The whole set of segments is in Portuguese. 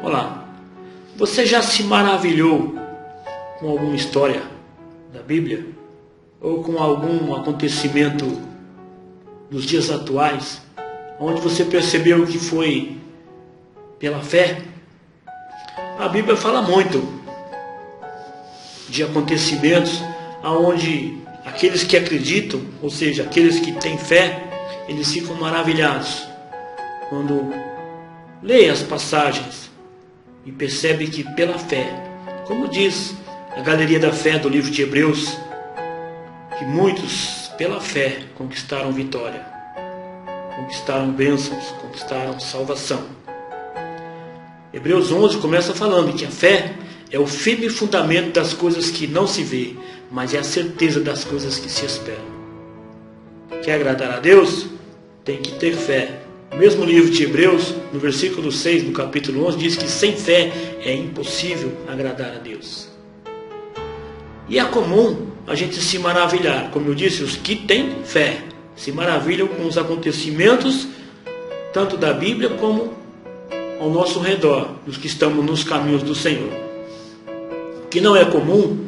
Olá, você já se maravilhou com alguma história da Bíblia? Ou com algum acontecimento dos dias atuais, onde você percebeu que foi pela fé? A Bíblia fala muito de acontecimentos onde aqueles que acreditam, ou seja, aqueles que têm fé, eles ficam maravilhados quando leem as passagens e percebem que pela fé, como diz a Galeria da Fé do livro de Hebreus, que muitos pela fé conquistaram vitória, conquistaram bênçãos, conquistaram salvação. Hebreus 11 começa falando que a fé é o firme fundamento das coisas que não se vê, mas é a certeza das coisas que se esperam. Quer agradar a Deus? Tem que ter fé. O mesmo livro de Hebreus, no versículo 6 do capítulo 11, diz que sem fé é impossível agradar a Deus. E é comum a gente se maravilhar, como eu disse, os que têm fé se maravilham com os acontecimentos, tanto da Bíblia como ao nosso redor, dos que estamos nos caminhos do Senhor. O que não é comum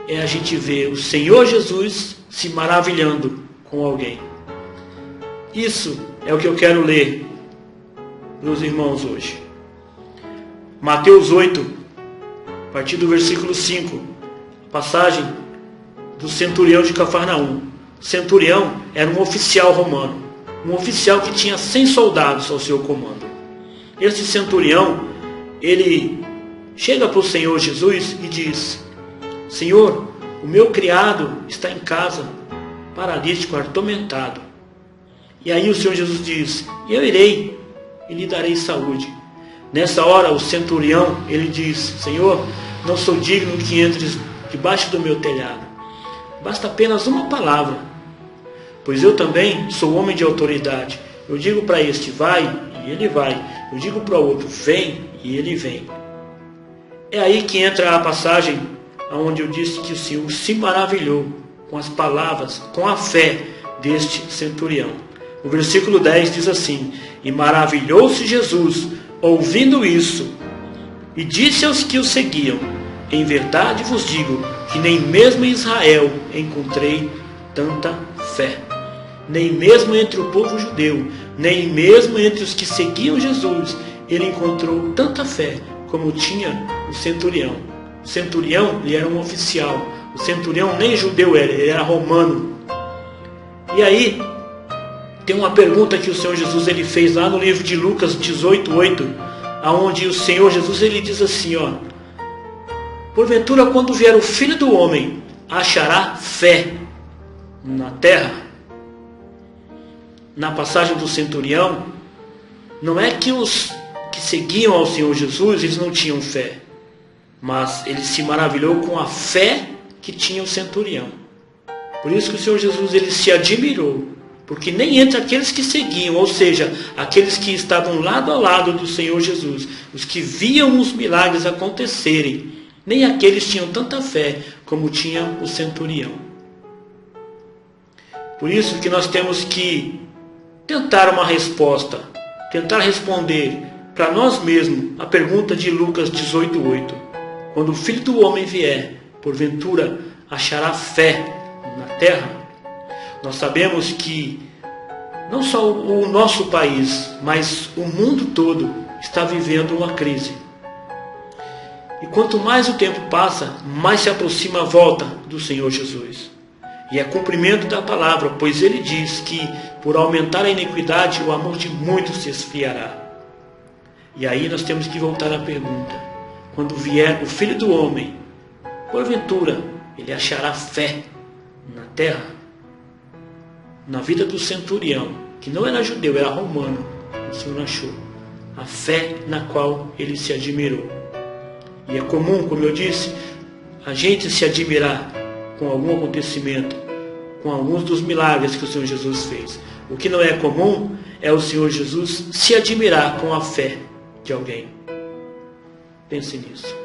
é a gente ver o Senhor Jesus se maravilhando com alguém. Isso é o que eu quero ler, meus irmãos, hoje. Mateus 8, a partir do versículo 5, a passagem do centurião de Cafarnaum. O centurião era um oficial romano, um oficial que tinha 100 soldados ao seu comando. Esse centurião, ele chega para o Senhor Jesus e diz: Senhor, o meu criado está em casa, paralítico, atormentado. E aí o Senhor Jesus diz: eu irei e lhe darei saúde. Nessa hora o centurião, ele diz: Senhor, não sou digno que entres debaixo do meu telhado. Basta apenas uma palavra, pois eu também sou homem de autoridade. Eu digo para este: vai, e ele vai. Eu digo para o outro: vem, e ele vem. É aí que entra a passagem onde eu disse que o Senhor se maravilhou com as palavras, com a fé deste centurião. O versículo 10 diz assim: e maravilhou-se Jesus ouvindo isso, e disse aos que o seguiam: em verdade vos digo que nem mesmo em Israel encontrei tanta fé. Nem mesmo entre o povo judeu, nem mesmo entre os que seguiam Jesus, ele encontrou tanta fé como tinha o centurião. O centurião, ele era um oficial. O centurião nem judeu era, ele era romano. E aí, tem uma pergunta que o Senhor Jesus ele fez lá no livro de Lucas 18:8, onde o Senhor Jesus ele diz assim, porventura quando vier o Filho do Homem, achará fé na terra? Na passagem do centurião, não é que os que seguiam ao Senhor Jesus, eles não tinham fé, mas ele se maravilhou com a fé que tinha o centurião. Por isso que o Senhor Jesus ele se admirou, porque nem entre aqueles que seguiam, ou seja, aqueles que estavam lado a lado do Senhor Jesus, os que viam os milagres acontecerem, nem aqueles tinham tanta fé como tinha o centurião. Por isso que nós temos que tentar uma resposta, tentar responder para nós mesmos a pergunta de Lucas 18:8. Quando o Filho do Homem vier, porventura achará fé na terra? Nós sabemos que não só o nosso país, mas o mundo todo está vivendo uma crise. E quanto mais o tempo passa, mais se aproxima a volta do Senhor Jesus. E é cumprimento da palavra, pois ele diz que por aumentar a iniquidade, o amor de muitos se esfriará. E aí nós temos que voltar à pergunta: quando vier o Filho do Homem, porventura ele achará fé na terra? Na vida do centurião, que não era judeu, era romano, o Senhor achou a fé na qual ele se admirou. E é comum, como eu disse, a gente se admirar com algum acontecimento, com alguns dos milagres que o Senhor Jesus fez. O que não é comum é o Senhor Jesus se admirar com a fé de alguém. Pense nisso.